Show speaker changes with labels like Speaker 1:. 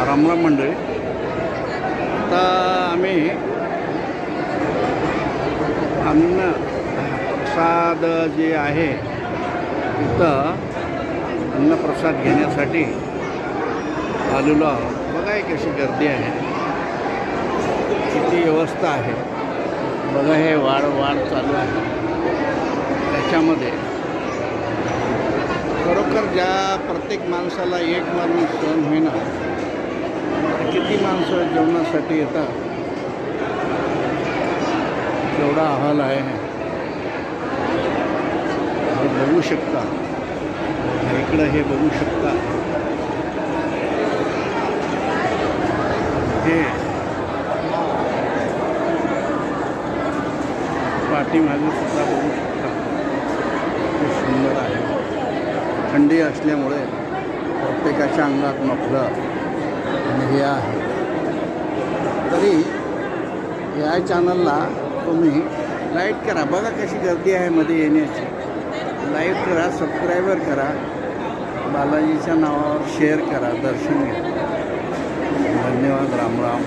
Speaker 1: रामराम मंडळी. आता आम्ही अन्न प्रसाद जे आहे तिथं अन्नप्रसाद घेण्यासाठी आलेलो आहोत. बघा ही कशी गर्दी आहे, किती व्यवस्था आहे. बघा हे वाढ चालू आहे. त्याच्यामध्ये खरोखर ज्या प्रत्येक माणसाला एक माणूस सहन होईना, किती माणसं जेवणासाठी येतात, केवढा हाल आहे. हे बघू शकता, इकडं हे बघू शकता. हे पाठीमागे सुद्धा बघू शकता, खूप सुंदर आहे. थंडी असल्यामुळे प्रत्येकाच्या अंगात मफलर आणि हे आहे. तरी या चॅनलला तुम्ही लाईक करा. बघा कशी गर्दी आहे मध्ये येण्याची. लाईक करा, सबस्क्रायबर करा, बालाजीच्या नावावर शेअर करा, दर्शन घ्या. धन्यवाद. राम राम.